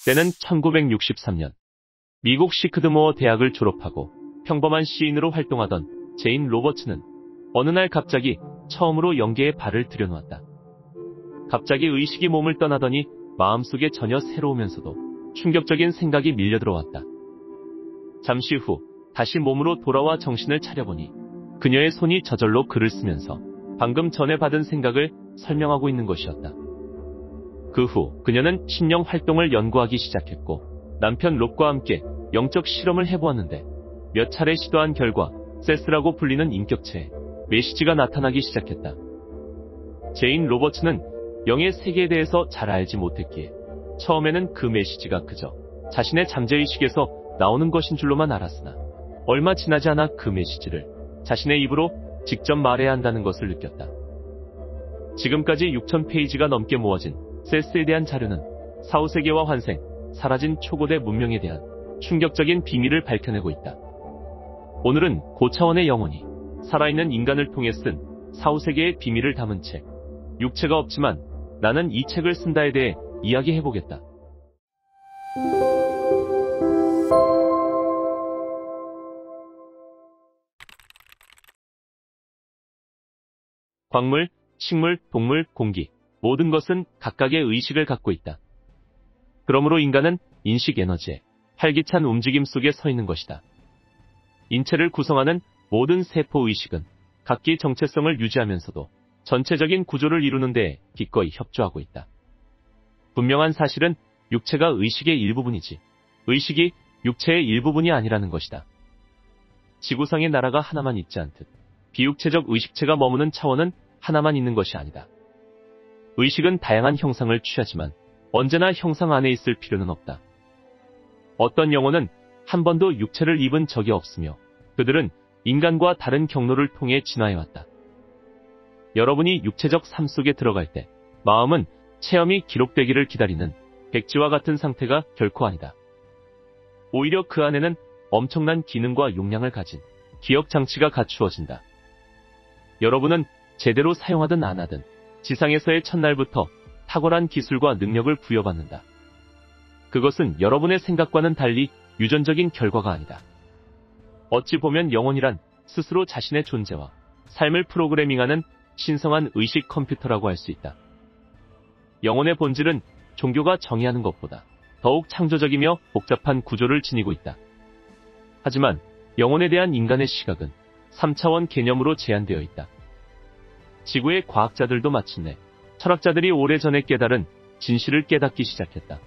때는 1963년. 미국 시크드모어 대학을 졸업하고 평범한 시인으로 활동하던 제인 로버츠는 어느 날 갑자기 처음으로 연계에 발을 들여놓았다. 갑자기 의식이 몸을 떠나더니 마음속에 전혀 새로우면서도 충격적인 생각이 밀려들어왔다. 잠시 후 다시 몸으로 돌아와 정신을 차려보니 그녀의 손이 저절로 글을 쓰면서 방금 전에 받은 생각을 설명하고 있는 것이었다. 그 후 그녀는 심령 활동을 연구하기 시작했고 남편 롭과 함께 영적 실험을 해보았는데 몇 차례 시도한 결과 세스라고 불리는 인격체에 메시지가 나타나기 시작했다. 제인 로버츠는 영의 세계에 대해서 잘 알지 못했기에 처음에는 그 메시지가 그저 자신의 잠재의식에서 나오는 것인 줄로만 알았으나 얼마 지나지 않아 그 메시지를 자신의 입으로 직접 말해야 한다는 것을 느꼈다. 지금까지 6,000페이지가 넘게 모아진 세스에 대한 자료는 사후세계와 환생, 사라진 초고대 문명에 대한 충격적인 비밀을 밝혀내고 있다. 오늘은 고차원의 영혼이 살아있는 인간을 통해 쓴 사후세계의 비밀을 담은 책, 육체가 없지만 나는 이 책을 쓴다에 대해 이야기해보겠다. 광물, 식물, 동물, 공기, 모든 것은 각각의 의식을 갖고 있다. 그러므로 인간은 인식 에너지의 활기찬 움직임 속에 서 있는 것이다. 인체를 구성하는 모든 세포 의식은 각기 정체성을 유지하면서도 전체적인 구조를 이루는 데 기꺼이 협조하고 있다. 분명한 사실은 육체가 의식의 일부분이지 의식이 육체의 일부분이 아니라는 것이다. 지구상의 나라가 하나만 있지 않듯 비육체적 의식체가 머무는 차원은 하나만 있는 것이 아니다. 의식은 다양한 형상을 취하지만 언제나 형상 안에 있을 필요는 없다. 어떤 영혼은 한 번도 육체를 입은 적이 없으며 그들은 인간과 다른 경로를 통해 진화해왔다. 여러분이 육체적 삶 속에 들어갈 때 마음은 체험이 기록되기를 기다리는 백지와 같은 상태가 결코 아니다. 오히려 그 안에는 엄청난 기능과 용량을 가진 기억 장치가 갖추어진다. 여러분은 제대로 사용하든 안 하든 지상에서의 첫날부터 탁월한 기술과 능력을 부여받는다. 그것은 여러분의 생각과는 달리 유전적인 결과가 아니다. 어찌 보면 영혼이란 스스로 자신의 존재와 삶을 프로그래밍하는 신성한 의식 컴퓨터라고 할 수 있다. 영혼의 본질은 종교가 정의하는 것보다 더욱 창조적이며 복잡한 구조를 지니고 있다. 하지만 영혼에 대한 인간의 시각은 3차원 개념으로 제한되어 있다. 지구의 과학자들도 마침내 철학자들이 오래전에 깨달은 진실을 깨닫기 시작했다.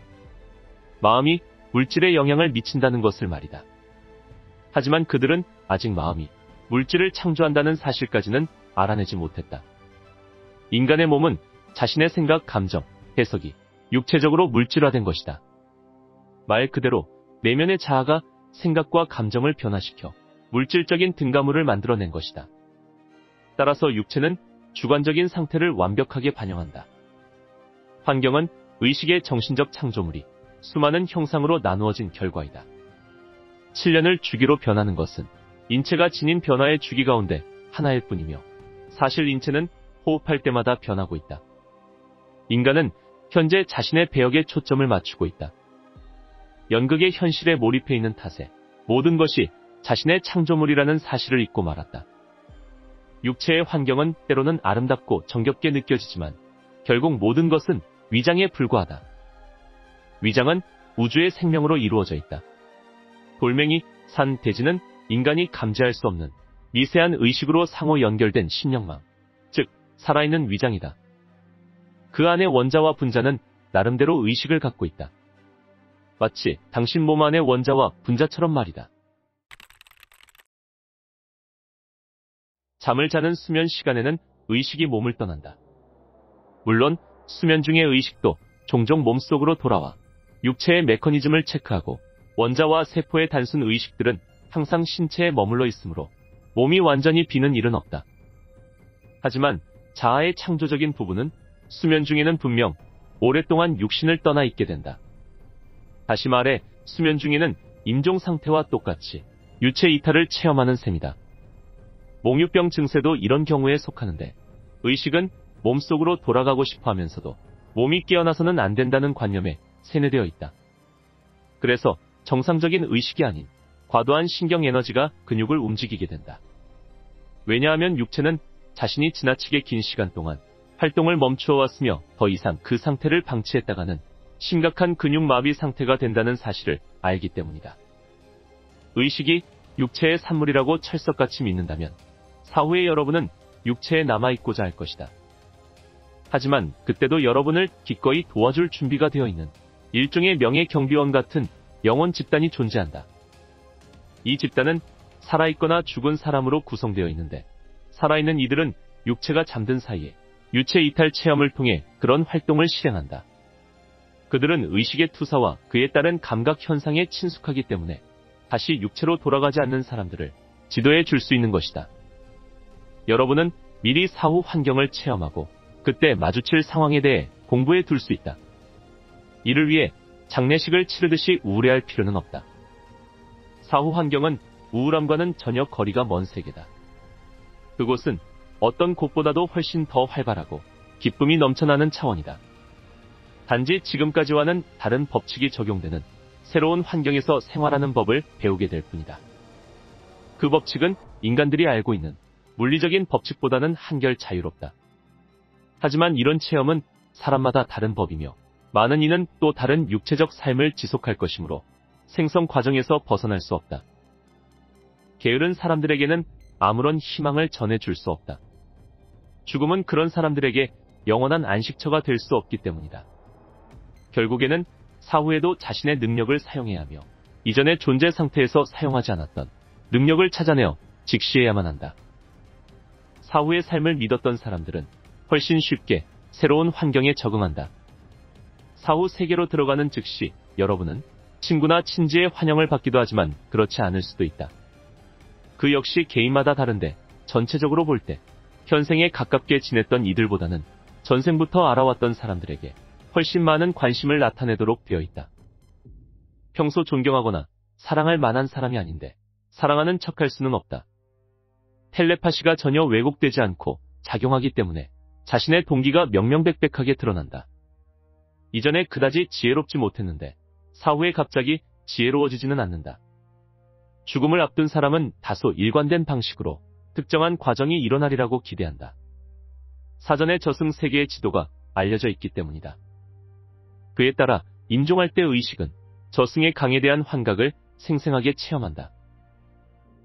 마음이 물질에 영향을 미친다는 것을 말이다. 하지만 그들은 아직 마음이 물질을 창조한다는 사실까지는 알아내지 못했다. 인간의 몸은 자신의 생각, 감정, 해석이 육체적으로 물질화된 것이다. 말 그대로 내면의 자아가 생각과 감정을 변화시켜 물질적인 등가물을 만들어낸 것이다. 따라서 육체는 주관적인 상태를 완벽하게 반영한다. 환경은 의식의 정신적 창조물이 수많은 형상으로 나누어진 결과이다. 7년을 주기로 변하는 것은 인체가 지닌 변화의 주기 가운데 하나일 뿐이며 사실 인체는 호흡할 때마다 변하고 있다. 인간은 현재 자신의 배역에 초점을 맞추고 있다. 연극의 현실에 몰입해 있는 탓에 모든 것이 자신의 창조물이라는 사실을 잊고 말았다. 육체의 환경은 때로는 아름답고 정겹게 느껴지지만 결국 모든 것은 위장에 불과하다. 위장은 우주의 생명으로 이루어져 있다. 돌멩이, 산, 대지는 인간이 감지할 수 없는 미세한 의식으로 상호 연결된 심령망, 즉 살아있는 위장이다. 그 안의 원자와 분자는 나름대로 의식을 갖고 있다. 마치 당신 몸 안의 원자와 분자처럼 말이다. 잠을 자는 수면 시간에는 의식이 몸을 떠난다. 물론 수면 중의 의식도 종종 몸속으로 돌아와 육체의 메커니즘을 체크하고 원자와 세포의 단순 의식들은 항상 신체에 머물러 있으므로 몸이 완전히 비는 일은 없다. 하지만 자아의 창조적인 부분은 수면 중에는 분명 오랫동안 육신을 떠나 있게 된다. 다시 말해 수면 중에는 임종 상태와 똑같이 유체 이탈을 체험하는 셈이다. 몽유병 증세도 이런 경우에 속하는데 의식은 몸속으로 돌아가고 싶어 하면서도 몸이 깨어나서는 안 된다는 관념에 세뇌되어 있다. 그래서 정상적인 의식이 아닌 과도한 신경 에너지가 근육을 움직이게 된다. 왜냐하면 육체는 자신이 지나치게 긴 시간 동안 활동을 멈추어 왔으며 더 이상 그 상태를 방치했다가는 심각한 근육마비 상태가 된다는 사실을 알기 때문이다. 의식이 육체의 산물이라고 철석같이 믿는다면 사후에 여러분은 육체에 남아있고자 할 것이다. 하지만 그때도 여러분을 기꺼이 도와줄 준비가 되어 있는 일종의 명예경비원 같은 영혼 집단이 존재한다. 이 집단은 살아있거나 죽은 사람으로 구성되어 있는데, 살아있는 이들은 육체가 잠든 사이에 유체 이탈 체험을 통해 그런 활동을 실행한다. 그들은 의식의 투사와 그에 따른 감각 현상에 친숙하기 때문에 다시 육체로 돌아가지 않는 사람들을 지도해 줄 수 있는 것이다. 여러분은 미리 사후 환경을 체험하고 그때 마주칠 상황에 대해 공부해 둘 수 있다. 이를 위해 장례식을 치르듯이 우울해할 필요는 없다. 사후 환경은 우울함과는 전혀 거리가 먼 세계다. 그곳은 어떤 곳보다도 훨씬 더 활발하고 기쁨이 넘쳐나는 차원이다. 단지 지금까지와는 다른 법칙이 적용되는 새로운 환경에서 생활하는 법을 배우게 될 뿐이다. 그 법칙은 인간들이 알고 있는 물리적인 법칙보다는 한결 자유롭다. 하지만 이런 체험은 사람마다 다른 법이며 많은 이는 또 다른 육체적 삶을 지속할 것이므로 생성 과정에서 벗어날 수 없다. 게으른 사람들에게는 아무런 희망을 전해줄 수 없다. 죽음은 그런 사람들에게 영원한 안식처가 될 수 없기 때문이다. 결국에는 사후에도 자신의 능력을 사용해야 하며 이전의 존재 상태에서 사용하지 않았던 능력을 찾아내어 직시해야만 한다. 사후의 삶을 믿었던 사람들은 훨씬 쉽게 새로운 환경에 적응한다. 사후 세계로 들어가는 즉시 여러분은 친구나 친지의 환영을 받기도 하지만 그렇지 않을 수도 있다. 그 역시 개인마다 다른데 전체적으로 볼 때 현생에 가깝게 지냈던 이들보다는 전생부터 알아왔던 사람들에게 훨씬 많은 관심을 나타내도록 되어 있다. 평소 존경하거나 사랑할 만한 사람이 아닌데 사랑하는 척할 수는 없다. 텔레파시가 전혀 왜곡되지 않고 작용하기 때문에 자신의 동기가 명명백백하게 드러난다. 이전에 그다지 지혜롭지 못했는데 사후에 갑자기 지혜로워지지는 않는다. 죽음을 앞둔 사람은 다소 일관된 방식으로 특정한 과정이 일어나리라고 기대한다. 사전에 저승 세계의 지도가 알려져 있기 때문이다. 그에 따라 임종할 때 의식은 저승의 강에 대한 환각을 생생하게 체험한다.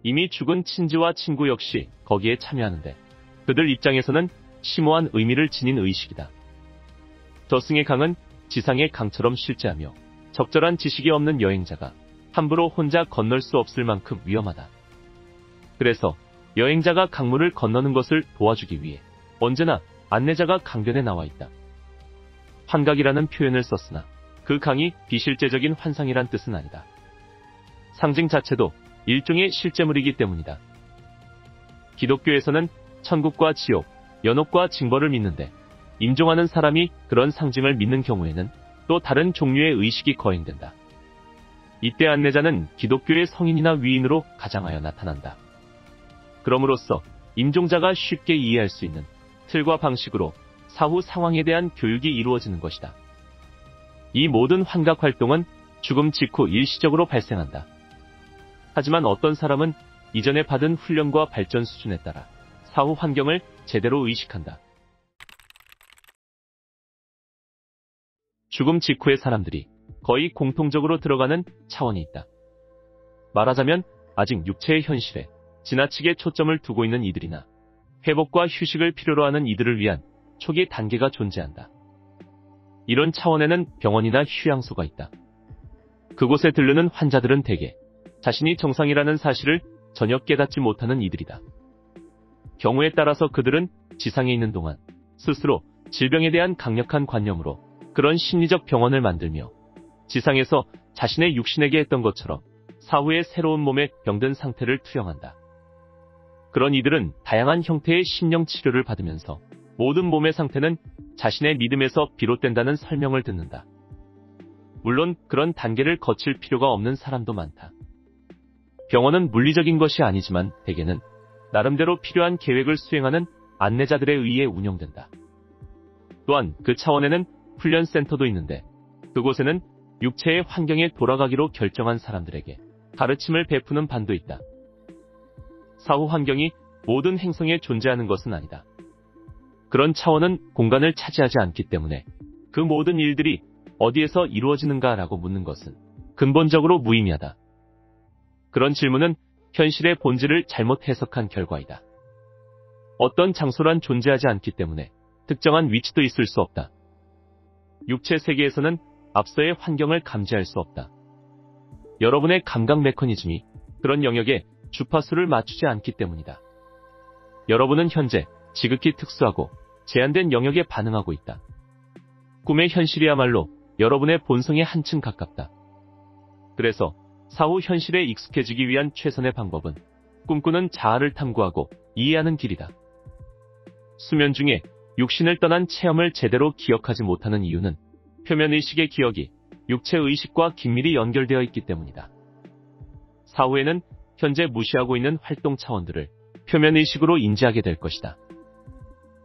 이미 죽은 친지와 친구 역시 거기에 참여하는데 그들 입장에서는 심오한 의미를 지닌 의식이다. 저승의 강은 지상의 강처럼 실제하며 적절한 지식이 없는 여행자가 함부로 혼자 건널 수 없을 만큼 위험하다. 그래서 여행자가 강물을 건너는 것을 도와주기 위해 언제나 안내자가 강변에 나와 있다. 환각이라는 표현을 썼으나 그 강이 비실제적인 환상이란 뜻은 아니다. 상징 자체도 일종의 실제물이기 때문이다. 기독교에서는 천국과 지옥, 연옥과 징벌을 믿는데 임종하는 사람이 그런 상징을 믿는 경우에는 또 다른 종류의 의식이 거행된다. 이때 안내자는 기독교의 성인이나 위인으로 가장하여 나타난다. 그럼으로써 임종자가 쉽게 이해할 수 있는 틀과 방식으로 사후 상황에 대한 교육이 이루어지는 것이다. 이 모든 환각 활동은 죽음 직후 일시적으로 발생한다. 하지만 어떤 사람은 이전에 받은 훈련과 발전 수준에 따라 사후 환경을 제대로 의식한다. 죽음 직후의 사람들이 거의 공통적으로 들어가는 차원이 있다. 말하자면 아직 육체의 현실에 지나치게 초점을 두고 있는 이들이나 회복과 휴식을 필요로 하는 이들을 위한 초기 단계가 존재한다. 이런 차원에는 병원이나 휴양소가 있다. 그곳에 들르는 환자들은 대개 자신이 정상이라는 사실을 전혀 깨닫지 못하는 이들이다. 경우에 따라서 그들은 지상에 있는 동안 스스로 질병에 대한 강력한 관념으로 그런 심리적 병원을 만들며 지상에서 자신의 육신에게 했던 것처럼 사후의 새로운 몸에 병든 상태를 투영한다. 그런 이들은 다양한 형태의 심령 치료를 받으면서 모든 몸의 상태는 자신의 믿음에서 비롯된다는 설명을 듣는다. 물론 그런 단계를 거칠 필요가 없는 사람도 많다. 병원은 물리적인 것이 아니지만 대개는 나름대로 필요한 계획을 수행하는 안내자들에 의해 운영된다. 또한 그 차원에는 훈련센터도 있는데 그곳에는 육체의 환경에 돌아가기로 결정한 사람들에게 가르침을 베푸는 반도 있다. 사후 환경이 모든 행성에 존재하는 것은 아니다. 그런 차원은 공간을 차지하지 않기 때문에 그 모든 일들이 어디에서 이루어지는가라고 묻는 것은 근본적으로 무의미하다. 그런 질문은 현실의 본질을 잘못 해석한 결과이다. 어떤 장소란 존재하지 않기 때문에 특정한 위치도 있을 수 없다. 육체 세계에서는 앞서의 환경을 감지할 수 없다. 여러분의 감각 메커니즘이 그런 영역에 주파수를 맞추지 않기 때문이다. 여러분은 현재 지극히 특수하고 제한된 영역에 반응하고 있다. 꿈의 현실이야말로 여러분의 본성에 한층 가깝다. 그래서 사후 현실에 익숙해지기 위한 최선의 방법은 꿈꾸는 자아를 탐구하고 이해하는 길이다. 수면 중에 육신을 떠난 체험을 제대로 기억하지 못하는 이유는 표면의식의 기억이 육체의식과 긴밀히 연결되어 있기 때문이다. 사후에는 현재 무시하고 있는 활동 차원들을 표면의식으로 인지하게 될 것이다.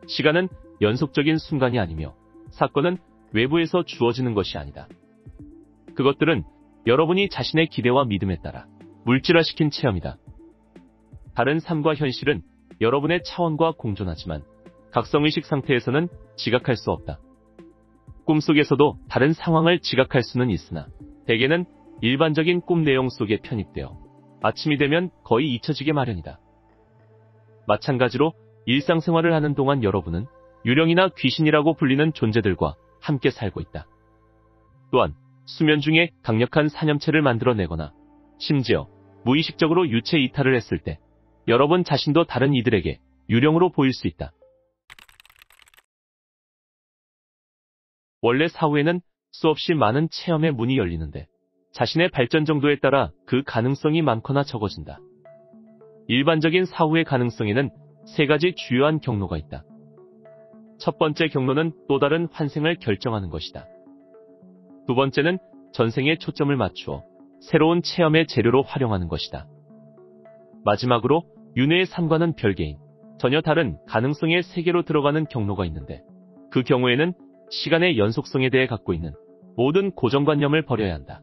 시간은 연속적인 순간이 아니며 사건은 외부에서 주어지는 것이 아니다. 그것들은 여러분이 자신의 기대와 믿음에 따라 물질화시킨 체험이다. 다른 삶과 현실은 여러분의 차원과 공존하지만 각성의식 상태에서는 지각할 수 없다. 꿈속에서도 다른 상황을 지각할 수는 있으나 대개는 일반적인 꿈 내용 속에 편입되어 아침이 되면 거의 잊혀지게 마련이다. 마찬가지로 일상생활을 하는 동안 여러분은 유령이나 귀신이라고 불리는 존재들과 함께 살고 있다. 또한 수면 중에 강력한 사념체를 만들어내거나 심지어 무의식적으로 유체 이탈을 했을 때 여러분 자신도 다른 이들에게 유령으로 보일 수 있다. 원래 사후에는 수없이 많은 체험의 문이 열리는데 자신의 발전 정도에 따라 그 가능성이 많거나 적어진다. 일반적인 사후의 가능성에는 세 가지 주요한 경로가 있다. 첫 번째 경로는 또 다른 환생을 결정하는 것이다. 두 번째는 전생에 초점을 맞추어 새로운 체험의 재료로 활용하는 것이다. 마지막으로 윤회의 삶과는 별개인 전혀 다른 가능성의 세계로 들어가는 경로가 있는데 그 경우에는 시간의 연속성에 대해 갖고 있는 모든 고정관념을 버려야 한다.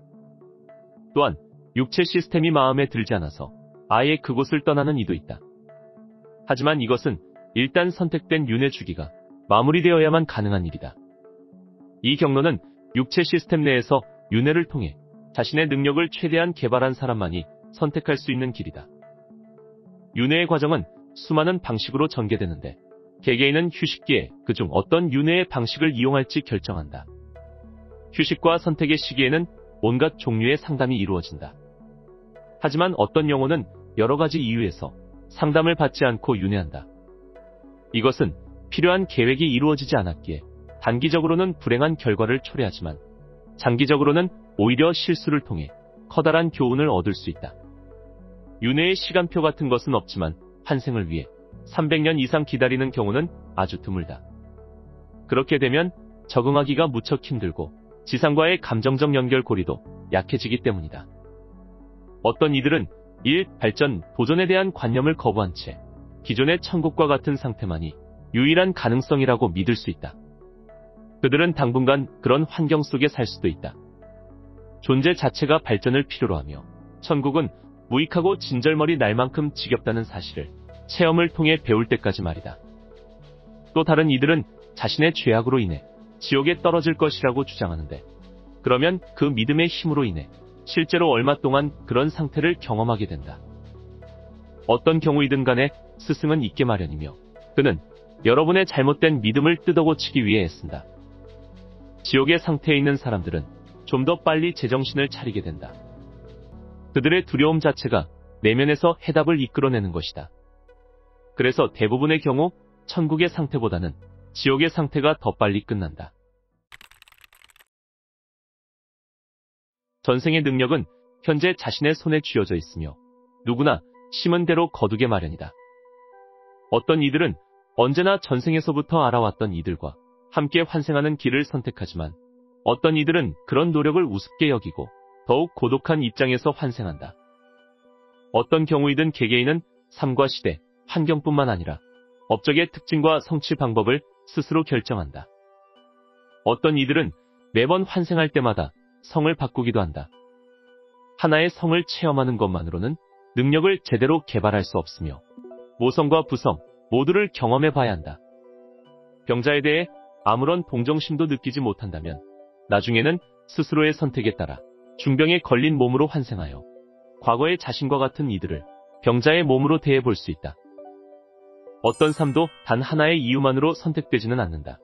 또한 육체 시스템이 마음에 들지 않아서 아예 그곳을 떠나는 이도 있다. 하지만 이것은 일단 선택된 윤회 주기가 마무리되어야만 가능한 일이다. 이 경로는 육체 시스템 내에서 윤회를 통해 자신의 능력을 최대한 개발한 사람만이 선택할 수 있는 길이다. 윤회의 과정은 수많은 방식으로 전개되는데 개개인은 휴식기에 그중 어떤 윤회의 방식을 이용할지 결정한다. 휴식과 선택의 시기에는 온갖 종류의 상담이 이루어진다. 하지만 어떤 영혼은 여러 가지 이유에서 상담을 받지 않고 윤회한다. 이것은 필요한 계획이 이루어지지 않았기에 단기적으로는 불행한 결과를 초래하지만 장기적으로는 오히려 실수를 통해 커다란 교훈을 얻을 수 있다. 윤회의 시간표 같은 것은 없지만 환생을 위해 300년 이상 기다리는 경우는 아주 드물다. 그렇게 되면 적응하기가 무척 힘들고 지상과의 감정적 연결고리도 약해지기 때문이다. 어떤 이들은 일, 발전, 도전에 대한 관념을 거부한 채 기존의 천국과 같은 상태만이 유일한 가능성이라고 믿을 수 있다. 그들은 당분간 그런 환경 속에 살 수도 있다. 존재 자체가 발전을 필요로 하며 천국은 무익하고 진절머리 날 만큼 지겹다는 사실을 체험을 통해 배울 때까지 말이다. 또 다른 이들은 자신의 죄악으로 인해 지옥에 떨어질 것이라고 주장하는데 그러면 그 믿음의 힘으로 인해 실제로 얼마 동안 그런 상태를 경험하게 된다. 어떤 경우이든 간에 스승은 있게 마련이며 그는 여러분의 잘못된 믿음을 뜯어고치기 위해 애쓴다. 지옥의 상태에 있는 사람들은 좀 더 빨리 제정신을 차리게 된다. 그들의 두려움 자체가 내면에서 해답을 이끌어내는 것이다. 그래서 대부분의 경우 천국의 상태보다는 지옥의 상태가 더 빨리 끝난다. 전생의 능력은 현재 자신의 손에 쥐어져 있으며 누구나 심은 대로 거두게 마련이다. 어떤 이들은 언제나 전생에서부터 알아왔던 이들과 함께 환생하는 길을 선택하지만 어떤 이들은 그런 노력을 우습게 여기고 더욱 고독한 입장에서 환생한다. 어떤 경우이든 개개인은 삶과 시대, 환경뿐만 아니라 업적의 특징과 성취 방법을 스스로 결정한다. 어떤 이들은 매번 환생할 때마다 성을 바꾸기도 한다. 하나의 성을 체험하는 것만으로는 능력을 제대로 개발할 수 없으며 모성과 부성 모두를 경험해 봐야 한다. 병자에 대해 아무런 동정심도 느끼지 못한다면 나중에는 스스로의 선택에 따라 중병에 걸린 몸으로 환생하여 과거의 자신과 같은 이들을 병자의 몸으로 대해볼 수 있다. 어떤 삶도 단 하나의 이유만으로 선택되지는 않는다.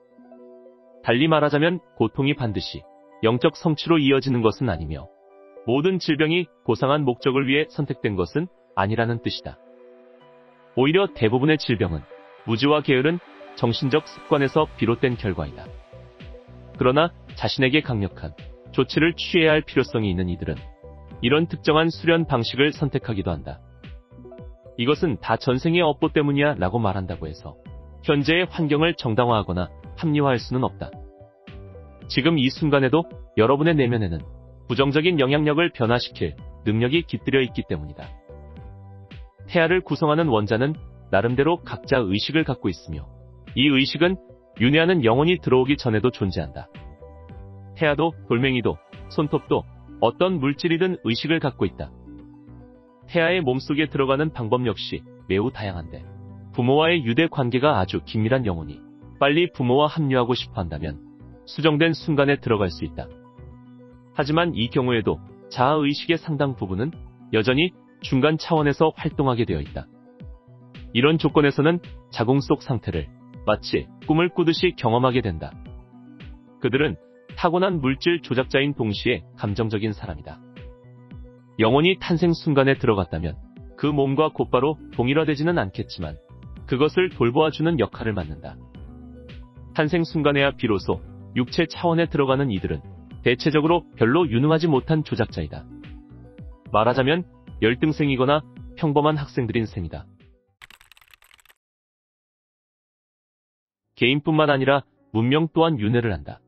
달리 말하자면 고통이 반드시 영적 성취로 이어지는 것은 아니며 모든 질병이 고상한 목적을 위해 선택된 것은 아니라는 뜻이다. 오히려 대부분의 질병은 무지와 게으른 정신적 습관에서 비롯된 결과이다. 그러나 자신에게 강력한 조치를 취해야 할 필요성이 있는 이들은 이런 특정한 수련 방식을 선택하기도 한다. 이것은 다 전생의 업보 때문이야 라고 말한다고 해서 현재의 환경을 정당화하거나 합리화할 수는 없다. 지금 이 순간에도 여러분의 내면에는 부정적인 영향력을 변화시킬 능력이 깃들여 있기 때문이다. 태아를 구성하는 원자는 나름대로 각자 의식을 갖고 있으며 이 의식은 윤회하는 영혼이 들어오기 전에도 존재한다. 태아도 돌멩이도 손톱도 어떤 물질이든 의식을 갖고 있다. 태아의 몸속에 들어가는 방법 역시 매우 다양한데 부모와의 유대 관계가 아주 긴밀한 영혼이 빨리 부모와 합류하고 싶어 한다면 수정된 순간에 들어갈 수 있다. 하지만 이 경우에도 자아의식의 상당 부분은 여전히 중간 차원에서 활동하게 되어 있다. 이런 조건에서는 자궁 속 상태를 마치 꿈을 꾸듯이 경험하게 된다. 그들은 타고난 물질 조작자인 동시에 감정적인 사람이다. 영혼이 탄생 순간에 들어갔다면 그 몸과 곧바로 동일화되지는 않겠지만 그것을 돌보아주는 역할을 맡는다. 탄생 순간에야 비로소 육체 차원에 들어가는 이들은 대체적으로 별로 유능하지 못한 조작자이다. 말하자면 열등생이거나 평범한 학생들인 셈이다. 개인뿐만 아니라 문명 또한 윤회를 한다.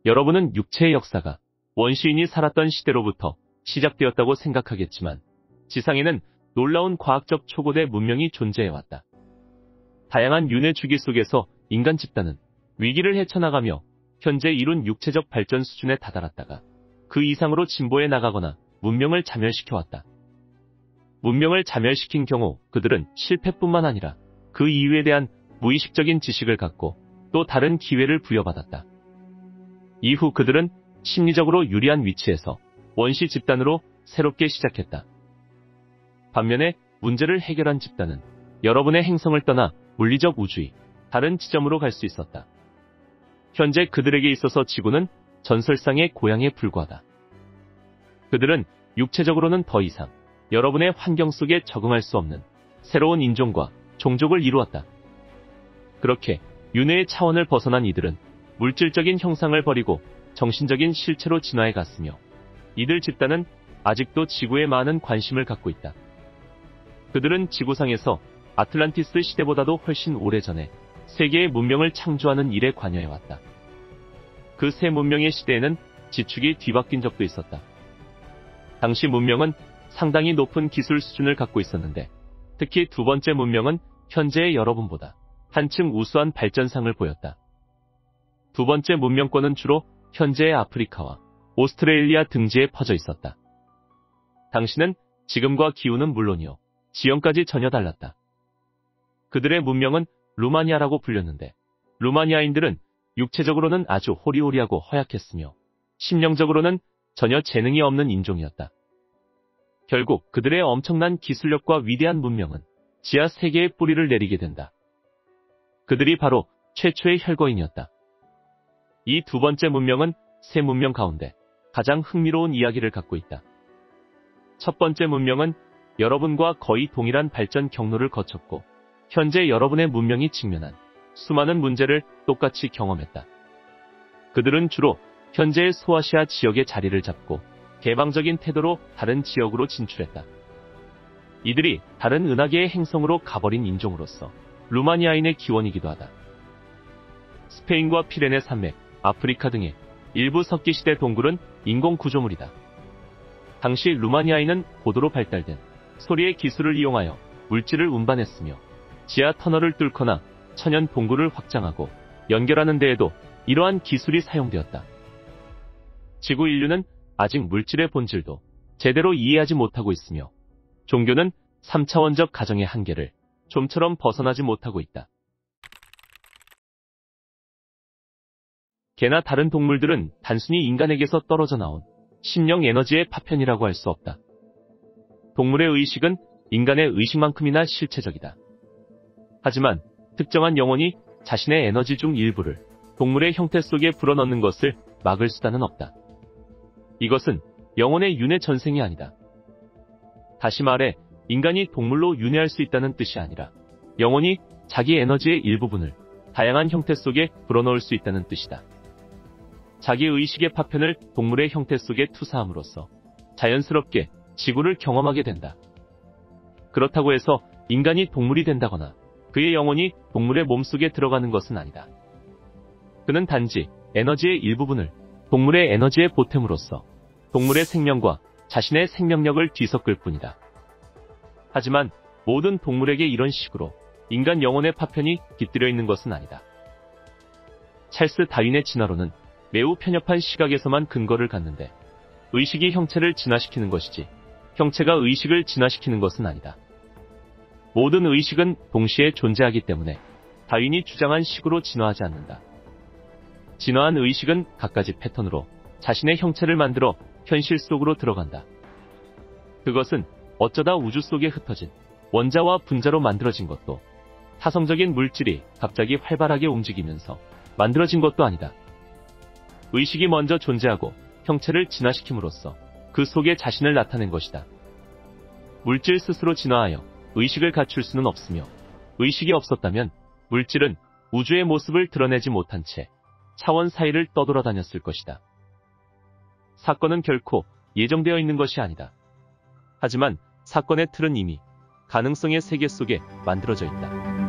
여러분은 육체의 역사가 원시인이 살았던 시대로부터 시작되었다고 생각하겠지만 지상에는 놀라운 과학적 초고대 문명이 존재해왔다. 다양한 윤회 주기 속에서 인간 집단은 위기를 헤쳐나가며 현재 이룬 육체적 발전 수준에 다다랐다가 그 이상으로 진보해 나가거나 문명을 자멸시켜왔다. 문명을 자멸시킨 경우 그들은 실패뿐만 아니라 그 이유에 대한 무의식적인 지식을 갖고 또 다른 기회를 부여받았다. 이후 그들은 심리적으로 유리한 위치에서 원시 집단으로 새롭게 시작했다. 반면에 문제를 해결한 집단은 여러분의 행성을 떠나 물리적 우주의 다른 지점으로 갈 수 있었다. 현재 그들에게 있어서 지구는 전설상의 고향에 불과하다. 그들은 육체적으로는 더 이상 여러분의 환경 속에 적응할 수 없는 새로운 인종과 종족을 이루었다. 그렇게 윤회의 차원을 벗어난 이들은 물질적인 형상을 버리고 정신적인 실체로 진화해 갔으며 이들 집단은 아직도 지구에 많은 관심을 갖고 있다. 그들은 지구상에서 아틀란티스 시대보다도 훨씬 오래전에 세계의 문명을 창조하는 일에 관여해왔다. 그 새 문명의 시대에는 지축이 뒤바뀐 적도 있었다. 당시 문명은 상당히 높은 기술 수준을 갖고 있었는데 특히 두 번째 문명은 현재의 여러분보다 한층 우수한 발전상을 보였다. 두 번째 문명권은 주로 현재의 아프리카와 오스트레일리아 등지에 퍼져 있었다. 당시는 지금과 기후는 물론이요, 지형까지 전혀 달랐다. 그들의 문명은 루마니아라고 불렸는데 루마니아인들은 육체적으로는 아주 호리호리하고 허약했으며 심령적으로는 전혀 재능이 없는 인종이었다. 결국 그들의 엄청난 기술력과 위대한 문명은 지하 세계에 뿌리를 내리게 된다. 그들이 바로 최초의 혈거인이었다. 이 두 번째 문명은 세 문명 가운데 가장 흥미로운 이야기를 갖고 있다. 첫 번째 문명은 여러분과 거의 동일한 발전 경로를 거쳤고 현재 여러분의 문명이 직면한 수많은 문제를 똑같이 경험했다. 그들은 주로 현재의 소아시아 지역에 자리를 잡고 개방적인 태도로 다른 지역으로 진출했다. 이들이 다른 은하계의 행성으로 가버린 인종으로서 루마니아인의 기원이기도 하다. 스페인과 피레네 산맥, 아프리카 등의 일부 석기시대 동굴은 인공 구조물이다. 당시 루마니아인은 고도로 발달된 소리의 기술을 이용하여 물질을 운반했으며 지하 터널을 뚫거나 천연 동굴을 확장하고 연결하는 데에도 이러한 기술이 사용되었다. 지구 인류는 아직 물질의 본질도 제대로 이해하지 못하고 있으며 종교는 3차원적 가정의 한계를 좀처럼 벗어나지 못하고 있다. 개나 다른 동물들은 단순히 인간에게서 떨어져 나온 심령 에너지의 파편이라고 할 수 없다. 동물의 의식은 인간의 의식만큼이나 실체적이다. 하지만 특정한 영혼이 자신의 에너지 중 일부를 동물의 형태 속에 불어넣는 것을 막을 수단은 없다. 이것은 영혼의 윤회 전생이 아니다. 다시 말해 인간이 동물로 윤회할 수 있다는 뜻이 아니라 영혼이 자기 에너지의 일부분을 다양한 형태 속에 불어넣을 수 있다는 뜻이다. 자기 의식의 파편을 동물의 형태 속에 투사함으로써 자연스럽게 지구를 경험하게 된다. 그렇다고 해서 인간이 동물이 된다거나 그의 영혼이 동물의 몸속에 들어가는 것은 아니다. 그는 단지 에너지의 일부분을 동물의 에너지에 보탬으로써 동물의 생명과 자신의 생명력을 뒤섞을 뿐이다. 하지만 모든 동물에게 이런 식으로 인간 영혼의 파편이 깃들여 있는 것은 아니다. 찰스 다윈의 진화론은 매우 편협한 시각에서만 근거를 갖는데 의식이 형체를 진화시키는 것이지 형체가 의식을 진화시키는 것은 아니다. 모든 의식은 동시에 존재하기 때문에 다윈이 주장한 식으로 진화하지 않는다. 진화한 의식은 갖가지 패턴으로 자신의 형체를 만들어 현실 속으로 들어간다. 그것은 어쩌다 우주 속에 흩어진 원자와 분자로 만들어진 것도 타성적인 물질이 갑자기 활발하게 움직이면서 만들어진 것도 아니다. 의식이 먼저 존재하고 형체를 진화시킴으로써 그 속에 자신을 나타낸 것이다. 물질 스스로 진화하여 의식을 갖출 수는 없으며 의식이 없었다면 물질은 우주의 모습을 드러내지 못한 채 차원 사이를 떠돌아다녔을 것이다. 사건은 결코 예정되어 있는 것이 아니다. 하지만 사건의 틀은 이미 가능성의 세계 속에 만들어져 있다.